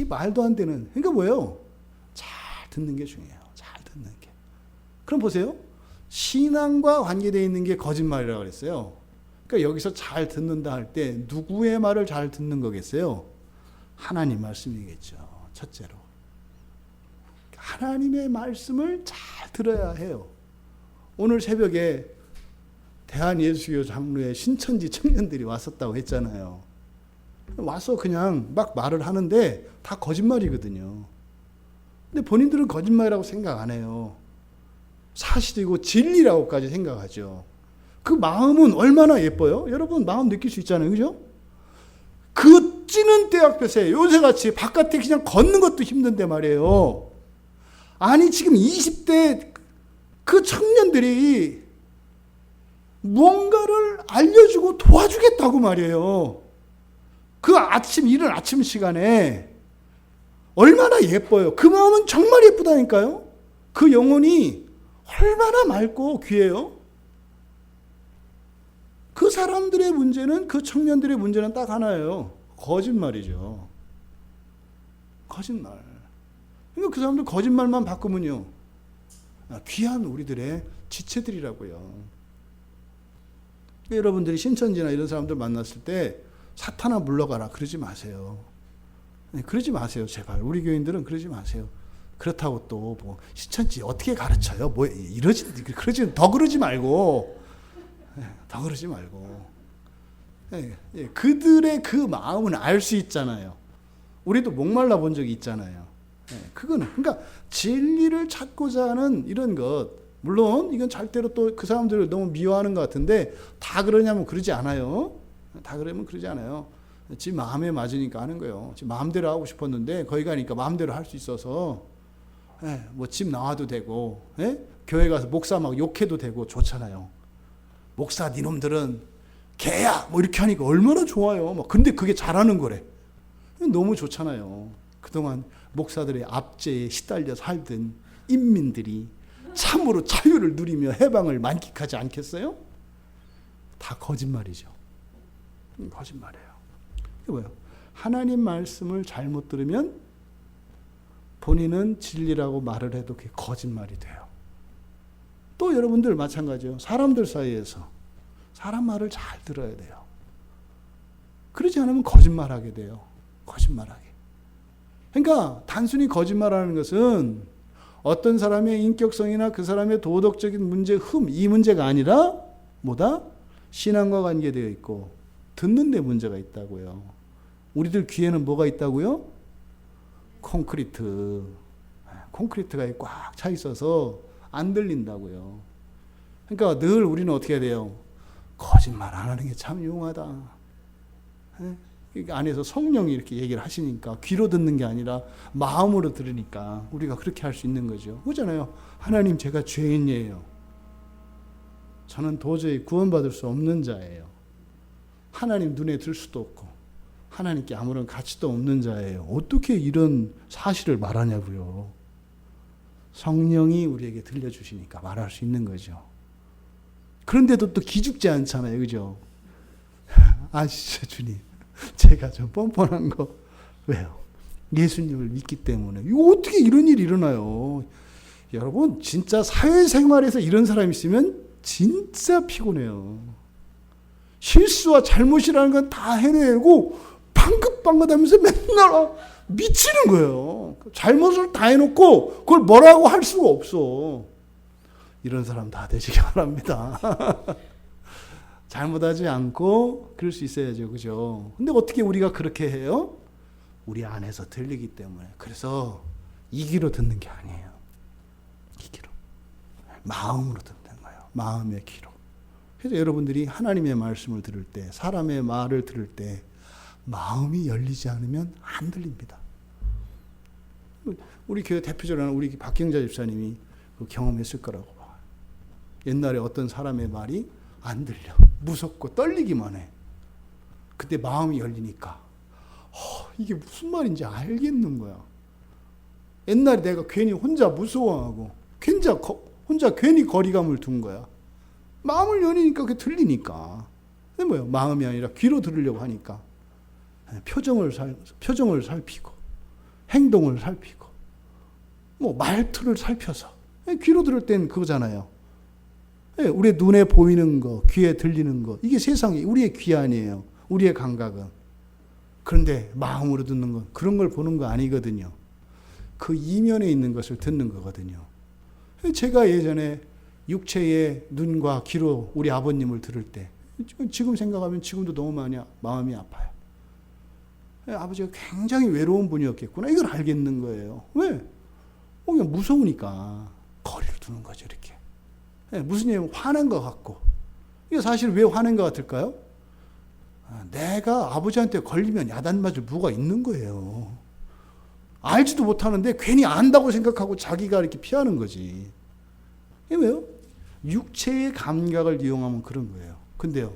말도 안 되는. 그러니까 뭐예요? 잘 듣는 게 중요해요. 잘 듣는 게. 그럼 보세요. 신앙과 관계되어 있는 게 거짓말이라고 그랬어요. 그러니까 여기서 잘 듣는다 할 때 누구의 말을 잘 듣는 거겠어요? 하나님 말씀이겠죠. 첫째로. 하나님의 말씀을 잘 들어야 해요. 오늘 새벽에 대한예수교 장로의 신천지 청년들이 왔었다고 했잖아요. 와서 그냥 막 말을 하는데 다 거짓말이거든요. 근데 본인들은 거짓말이라고 생각 안 해요. 사실이고 진리라고까지 생각하죠. 그 마음은 얼마나 예뻐요? 여러분 마음 느낄 수 있잖아요. 그죠? 그 죽지는 때 앞에서 요새같이 바깥에 그냥 걷는 것도 힘든데 말이에요. 아니 지금 20대 그 청년들이 무언가를 알려주고 도와주겠다고 말이에요. 그 아침, 이른 아침 시간에 얼마나 예뻐요. 그 마음은 정말 예쁘다니까요. 그 영혼이 얼마나 맑고 귀해요. 그 사람들의 문제는, 그 청년들의 문제는 딱 하나예요. 거짓말이죠. 거짓말. 그러니까 그 사람들 거짓말만 바꾸면요, 귀한 우리들의 지체들이라고요. 여러분들이 신천지나 이런 사람들 만났을 때 사탄아 물러가라 그러지 마세요. 그러지 마세요. 제발. 우리 교인들은 그러지 마세요. 그렇다고 또 뭐 신천지 어떻게 가르쳐요? 뭐 더 그러지 말고. 더 그러지 말고. 그들의 그 마음은 알 수 있잖아요. 우리도 목말라 본 적이 있잖아요. 그거는 그러니까 진리를 찾고자 하는 이런 것, 물론 이건 절대로 또 그 사람들을 너무 미워하는 것 같은데 다 그러냐면 그러지 않아요. 다 그러면 그러지 않아요. 지 마음에 맞으니까 하는 거예요. 지 마음대로 하고 싶었는데 거기 가니까 마음대로 할 수 있어서 뭐 집 나와도 되고, 교회 가서 목사 막 욕해도 되고 좋잖아요. 목사 니놈들은 개야 뭐 이렇게 하니까 얼마나 좋아요. 막 근데 그게 잘하는 거래. 너무 좋잖아요. 그동안 목사들의 압제에 시달려 살던 인민들이 참으로 자유를 누리며 해방을 만끽하지 않겠어요? 다 거짓말이죠. 거짓말이에요. 이게 뭐예요? 하나님 말씀을 잘못 들으면 본인은 진리라고 말을 해도 그게 거짓말이 돼요. 또 여러분들 마찬가지예요. 사람들 사이에서 사람 말을 잘 들어야 돼요. 그러지 않으면 거짓말하게 돼요. 거짓말하게. 그러니까 단순히 거짓말하는 것은 어떤 사람의 인격성이나 그 사람의 도덕적인 문제, 이 문제가 아니라 뭐다? 신앙과 관계되어 있고 듣는 데 문제가 있다고요. 우리들 귀에는 뭐가 있다고요? 콘크리트가 꽉 차 있어서 안 들린다고요. 그러니까 늘 우리는 어떻게 해야 돼요? 거짓말 안 하는 게 참 용하다. 안에서 성령이 이렇게 얘기를 하시니까 귀로 듣는 게 아니라 마음으로 들으니까 우리가 그렇게 할 수 있는 거죠. 그렇잖아요. 하나님 제가 죄인이에요. 저는 도저히 구원받을 수 없는 자예요. 하나님 눈에 들 수도 없고 하나님께 아무런 가치도 없는 자예요. 어떻게 이런 사실을 말하냐고요. 성령이 우리에게 들려주시니까 말할 수 있는 거죠. 그런데도 또 기죽지 않잖아요. 그죠? 진짜 주님. 제가 좀 뻔뻔한 거. 왜요? 예수님을 믿기 때문에. 이거 어떻게 이런 일이 일어나요? 여러분, 진짜 사회생활에서 이런 사람이 있으면 진짜 피곤해요. 실수와 잘못이라는 건 다 해내고 방긋방긋 하면서 맨날 미치는 거예요. 잘못을 다 해놓고 그걸 뭐라고 할 수가 없어. 이런 사람 다 되시기 바랍니다. 잘못하지 않고 그럴 수 있어야죠. 그죠? 근데 어떻게 우리가 그렇게 해요? 우리 안에서 들리기 때문에. 그래서 이기로 듣는 게 아니에요. 이기로. 마음으로 듣는 거예요. 마음의 귀로. 그래서 여러분들이 하나님의 말씀을 들을 때, 사람의 말을 들을 때 마음이 열리지 않으면 안 들립니다. 우리 교회 대표적으로 우리 박경자 집사님이 그 경험했을 거라고 봐요. 옛날에 어떤 사람의 말이 안 들려. 무섭고 떨리기만 해. 그때 마음이 열리니까 이게 무슨 말인지 알겠는 거야. 옛날에 내가 괜히 혼자 무서워하고 혼자 괜히 거리감을 둔 거야. 마음을 열리니까 그게 들리니까. 근데 뭐예요? 마음이 아니라 귀로 들으려고 하니까 표정을 살피고 행동을 살피고 뭐 말투를 살펴서 귀로 들을 땐 그거잖아요. 우리의 눈에 보이는 거, 귀에 들리는 거, 이게 세상이 우리의 귀 아니에요. 우리의 감각은. 그런데 마음으로 듣는 건 그런 걸 보는 거 아니거든요. 그 이면에 있는 것을 듣는 거거든요. 제가 예전에 육체의 눈과 귀로 우리 아버님을 들을 때, 지금 생각하면 지금도 너무 많이 마음이 아파요. 아버지가 굉장히 외로운 분이었겠구나. 이걸 알겠는 거예요. 왜? 그냥 무서우니까 거리를 두는 거죠. 이렇게. 무슨 얘기면 화난 것 같고. 이게 사실 왜 화난 것 같을까요? 내가 아버지한테 걸리면 야단 맞을 뭐가 있는 거예요. 알지도 못하는데 괜히 안다고 생각하고 자기가 이렇게 피하는 거지. 이게 왜요? 육체의 감각을 이용하면 그런 거예요. 근데요,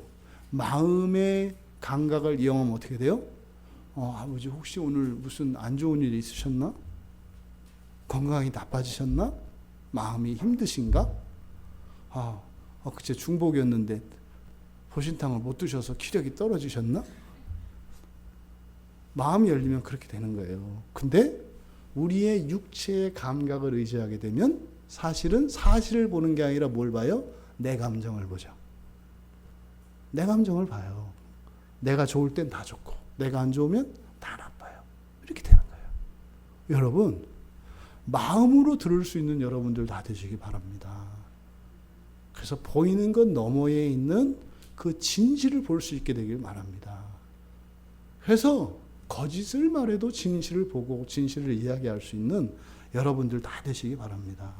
마음의 감각을 이용하면 어떻게 돼요? 아버지 혹시 오늘 무슨 안 좋은 일이 있으셨나? 건강이 나빠지셨나? 마음이 힘드신가? 그제 중복이었는데 보신탕을 못 드셔서 기력이 떨어지셨나? 마음이 열리면 그렇게 되는 거예요. 근데 우리의 육체의 감각을 의지하게 되면 사실은 사실을 보는 게 아니라 뭘 봐요? 내 감정을 보죠. 내 감정을 봐요. 내가 좋을 땐 다 좋고 내가 안 좋으면 다 나빠요. 이렇게 되는 거예요. 여러분, 마음으로 들을 수 있는 여러분들 다 되시기 바랍니다. 그래서 보이는 것 너머에 있는 그 진실을 볼 수 있게 되길 바랍니다. 그래서 거짓을 말해도 진실을 보고 진실을 이야기할 수 있는 여러분들 다 되시기 바랍니다.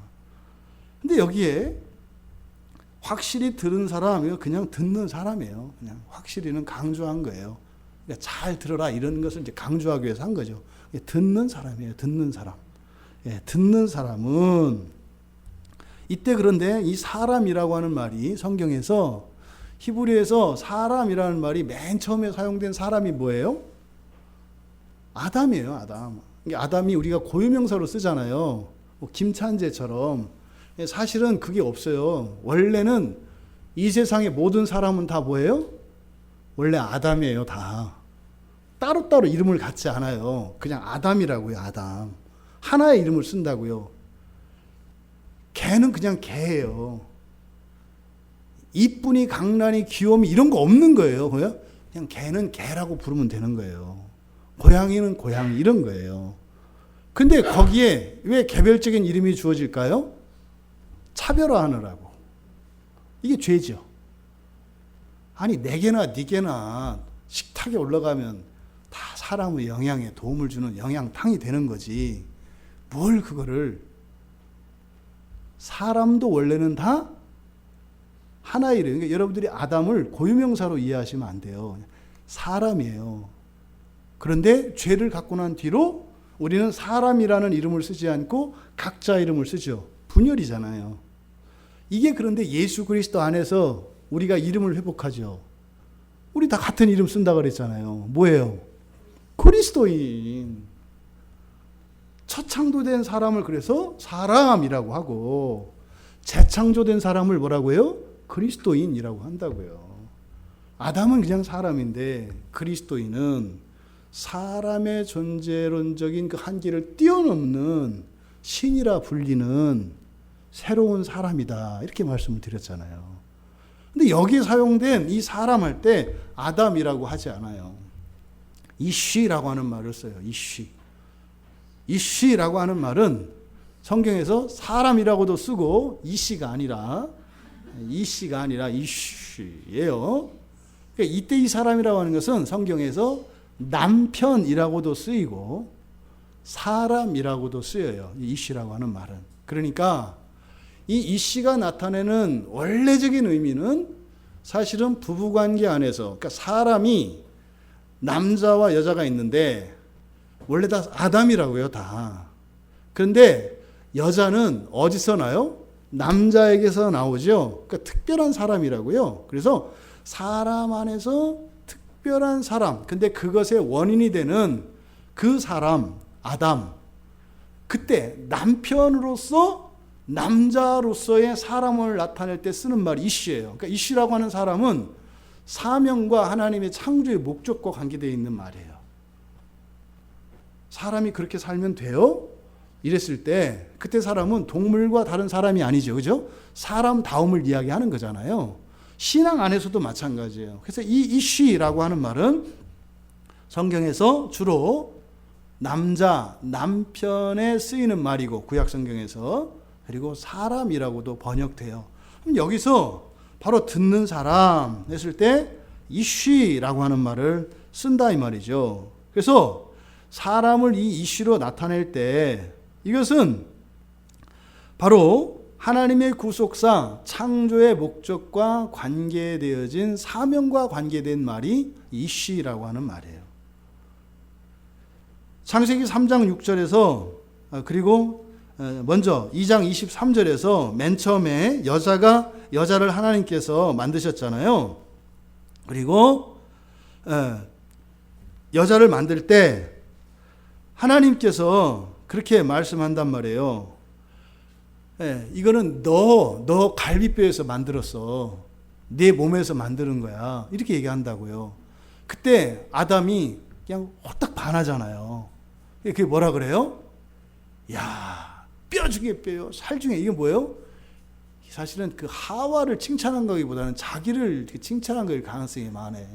근데 여기에 확실히 들은 사람, 그냥 듣는 사람이에요. 그냥 확실히는 강조한 거예요. 그러니까 잘 들어라 이런 것을 이제 강조하기 위해서 한 거죠. 듣는 사람이에요. 듣는 사람. 듣는 사람은 이때 그런데 이 사람이라고 하는 말이 성경에서 히브리에서 사람이라는 말이 맨 처음에 사용된 사람이 뭐예요? 아담이에요. 아담. 아담이 우리가 고유명사로 쓰잖아요. 김찬재처럼. 사실은 그게 없어요. 원래는 이 세상의 모든 사람은 다 뭐예요? 원래 아담이에요. 다. 따로따로 이름을 갖지 않아요. 그냥 아담이라고요. 아담. 하나의 이름을 쓴다고요. 개는 그냥 개예요. 이쁜이, 강란이, 귀요미 이런 거 없는 거예요. 그냥 개는 개라고 부르면 되는 거예요. 고양이는 고양이 이런 거예요. 근데 거기에 왜 개별적인 이름이 주어질까요? 차별화하느라고. 이게 죄죠. 아니 네 개나 네 개나 식탁에 올라가면 다 사람의 영양에 도움을 주는 영양탕이 되는 거지. 뭘 그거를. 사람도 원래는 다 하나의 이름. 그러니까 여러분들이 아담을 고유명사로 이해하시면 안 돼요. 사람이에요. 그런데 죄를 갖고 난 뒤로 우리는 사람이라는 이름을 쓰지 않고 각자 이름을 쓰죠. 분열이잖아요. 이게 그런데 예수 그리스도 안에서 우리가 이름을 회복하죠. 우리 다 같은 이름 쓴다 그랬잖아요. 뭐예요? 그리스도인. 첫 창조된 사람을 그래서 사람이라고 하고 재창조된 사람을 뭐라고 해요? 그리스도인이라고 한다고요. 아담은 그냥 사람인데 그리스도인은 사람의 존재론적인 그 한계를 뛰어넘는 신이라 불리는 새로운 사람이다. 이렇게 말씀을 드렸잖아요. 근데 여기에 사용된 이 사람 할 때 아담이라고 하지 않아요. 이쉬라고 하는 말을 써요. 이쉬라고 하는 말은 성경에서 사람이라고도 쓰고 이씨가 아니라 이쉬예요. 그러니까 이때 이 사람이라고 하는 것은 성경에서 남편이라고도 쓰이고 사람이라고도 쓰여요. 이씨라고 하는 말은. 그러니까 이 이씨가 나타내는 원래적인 의미는 사실은 부부관계 안에서, 그러니까 사람이 남자와 여자가 있는데 원래 다 아담이라고요, 다. 그런데 여자는 어디서 나요? 남자에게서 나오죠. 그러니까 특별한 사람이라고요. 그래서 사람 안에서 특별한 사람. 근데 그것의 원인이 되는 그 사람, 아담. 그때 남편으로서 남자로서의 사람을 나타낼 때 쓰는 말이 이씨예요. 그러니까 이씨라고 하는 사람은 사명과 하나님의 창조의 목적과 관계되어 있는 말이에요. 사람이 그렇게 살면 돼요? 이랬을 때 그때 사람은 동물과 다른 사람이 아니죠. 그죠? 사람다움을 이야기하는 거잖아요. 신앙 안에서도 마찬가지예요. 그래서 이 이쉬라고 하는 말은 성경에서 주로 남편에 쓰이는 말이고 구약 성경에서, 그리고 사람이라고도 번역돼요. 그럼 여기서 바로 듣는 사람 했을 때 이쉬라고 하는 말을 쓴다 이 말이죠. 그래서 사람을 이 이쉬로 나타낼 때 이것은 바로 하나님의 구속상 창조의 목적과 관계되어진 사명과 관계된 말이 이쉬라고 하는 말이에요. 창세기 3장 6절에서 그리고 먼저 2장 23절에서 맨 처음에 여자를 하나님께서 만드셨잖아요. 그리고 여자를 만들 때 하나님께서 그렇게 말씀한단 말이에요. 이거는 너 갈비뼈에서 만들었어. 내 몸에서 만드는 거야. 이렇게 얘기한다고요. 그때 아담이 그냥 홀딱 반하잖아요. 그게 뭐라 그래요? 야, 뼈 중에 뼈요, 살 중에. 이게 뭐예요? 사실은 그 하와를 칭찬한 거기보다는 자기를 칭찬한 거일 가능성이 많아. 이야,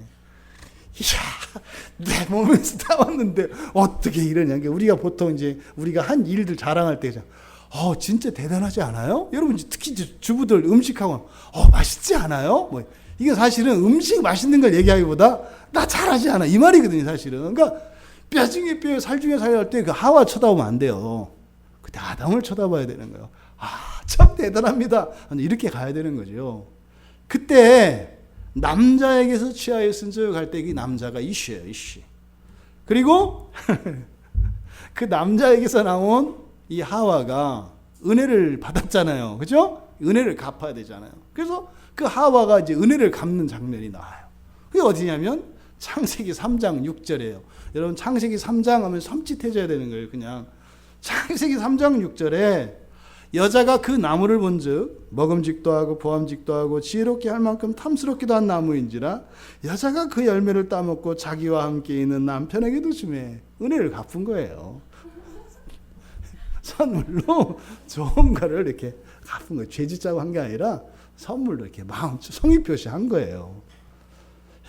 내 몸에서 나왔는데 어떻게 이러냐. 우리가 보통 이제 우리가 한 일들 자랑할 때잖아. 진짜 대단하지 않아요? 여러분, 특히 주부들 음식하고 맛있지 않아요? 이게 사실은 음식 맛있는 걸 얘기하기보다 나 잘하지 않아, 이 말이거든요, 사실은. 그러니까 뼈 중에 뼈, 살 중에 살 할 때 그 하와 쳐다보면 안 돼요. 그때 아담을 쳐다봐야 되는 거예요. 참 대단합니다. 이렇게 가야 되는 거죠. 그때 남자에게서 취하였은 즉 할 때 이 남자가 이쉬예요, 이쉬. 그리고 그 남자에게서 나온 이 하와가 은혜를 받았잖아요. 그죠? 은혜를 갚아야 되잖아요. 그래서 그 하와가 이제 은혜를 갚는 장면이 나와요. 그게 어디냐면 창세기 3장 6절이에요. 여러분, 창세기 3장 하면 섬찟해져야 되는 거예요. 그냥 창세기 3장 6절에 여자가 그 나무를 본즉 먹음직도 하고 보암직도 하고 지혜롭게 할 만큼 탐스럽기도 한 나무인지라 여자가 그 열매를 따먹고 자기와 함께 있는 남편에게도 주매 은혜를 갚은 거예요. 선물로 좋은 거를 이렇게 갚은 거예요. 죄 짓자고 한 게 아니라 선물로 이렇게 마음 성의 표시한 거예요.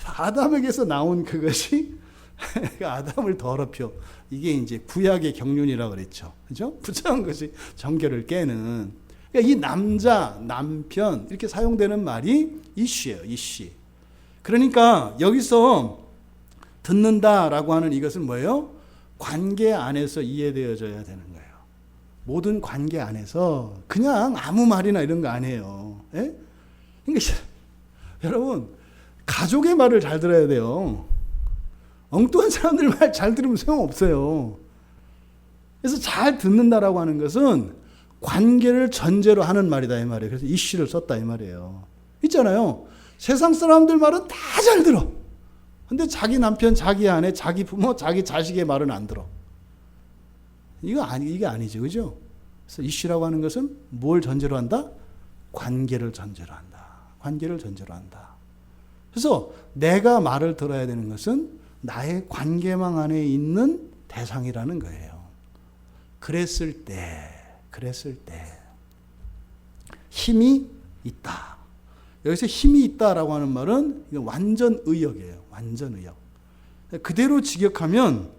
아담에게서 나온 그것이 아담을 더럽혀. 이게 이제 구약의 경륜이라고 그랬죠. 그죠? 부정한 것이 정결을 깨는. 그러니까 이 남자, 남편 이렇게 사용되는 말이 이쉬예요. 이쉬. 그러니까 여기서 듣는다라고 하는 이것은 뭐예요? 관계 안에서 이해되어져야 되는 거예요. 모든 관계 안에서 그냥 아무 말이나 이런 거 아니에요. 예? 그러니까 여러분, 가족의 말을 잘 들어야 돼요. 엉뚱한 사람들 말 잘 들으면 소용없어요. 그래서 잘 듣는다라고 하는 것은 관계를 전제로 하는 말이다 이 말이에요. 그래서 이쉬를 썼다 이 말이에요. 있잖아요. 세상 사람들 말은 다 잘 들어. 근데 자기 남편, 자기 아내, 자기 부모, 자기 자식의 말은 안 들어. 이게 아니죠. 그죠? 그래서 이쉬라고 하는 것은 뭘 전제로 한다? 관계를 전제로 한다. 관계를 전제로 한다. 그래서 내가 말을 들어야 되는 것은 나의 관계망 안에 있는 대상이라는 거예요. 그랬을 때 힘이 있다. 여기서 힘이 있다라고 하는 말은 완전 의역이에요. 완전 의역. 그대로 직역하면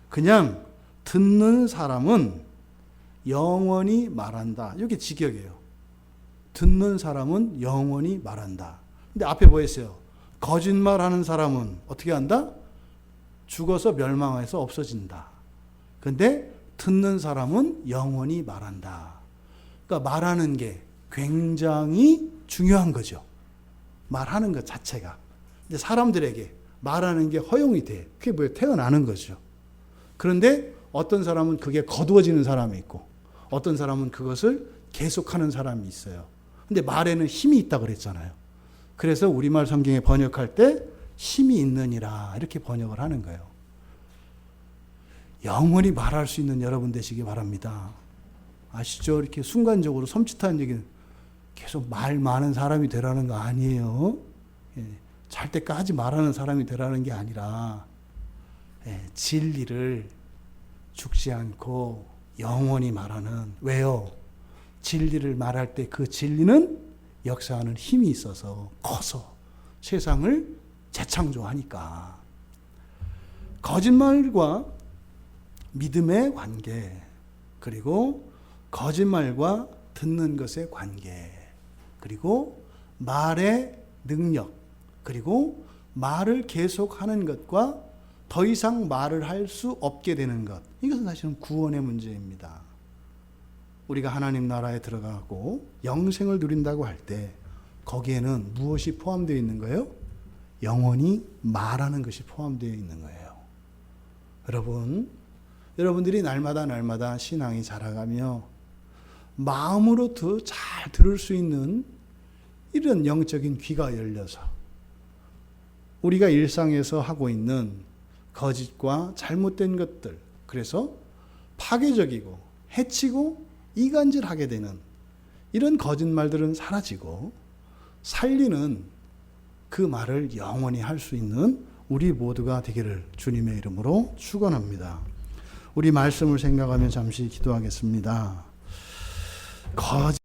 그냥 듣는 사람은 영원히 말한다. 이게 직역이에요. 듣는 사람은 영원히 말한다. 근데 앞에 뭐 했어요? 거짓말하는 사람은 어떻게 한다? 죽어서 멸망해서 없어진다. 근데 듣는 사람은 영원히 말한다. 그러니까 말하는 게 굉장히 중요한 거죠. 말하는 것 자체가. 근데 사람들에게 말하는 게 허용이 돼. 그게 뭐예요? 태어나는 거죠. 그런데 어떤 사람은 그게 거두어지는 사람이 있고 어떤 사람은 그것을 계속하는 사람이 있어요. 근데 말에는 힘이 있다고 그랬잖아요. 그래서 우리말 성경에 번역할 때 힘이 있느니라 이렇게 번역을 하는 거예요. 영원히 말할 수 있는 여러분 되시기 바랍니다. 아시죠? 이렇게 순간적으로 섬찟한 얘기는 계속 말 많은 사람이 되라는 거 아니에요. 잘 때까지 말하는 사람이 되라는 게 아니라 진리를 죽지 않고 영원히 말하는. 왜요? 진리를 말할 때 그 진리는 역사하는 힘이 있어서 커서 세상을 재창조하니까. 거짓말과 믿음의 관계, 그리고 거짓말과 듣는 것의 관계, 그리고 말의 능력, 그리고 말을 계속하는 것과 더 이상 말을 할 수 없게 되는 것. 이것은 사실은 구원의 문제입니다. 우리가 하나님 나라에 들어가고 영생을 누린다고 할 때 거기에는 무엇이 포함되어 있는 거예요? 영원히 말하는 것이 포함되어 있는 거예요. 여러분들이 날마다 신앙이 자라가며 마음으로 더 잘 들을 수 있는 이런 영적인 귀가 열려서 우리가 일상에서 하고 있는 거짓과 잘못된 것들, 그래서 파괴적이고 해치고 이간질하게 되는 이런 거짓말들은 사라지고 살리는 그 말을 영원히 할 수 있는 우리 모두가 되기를 주님의 이름으로 축원합니다. 우리 말씀을 생각하며 잠시 기도하겠습니다. 거짓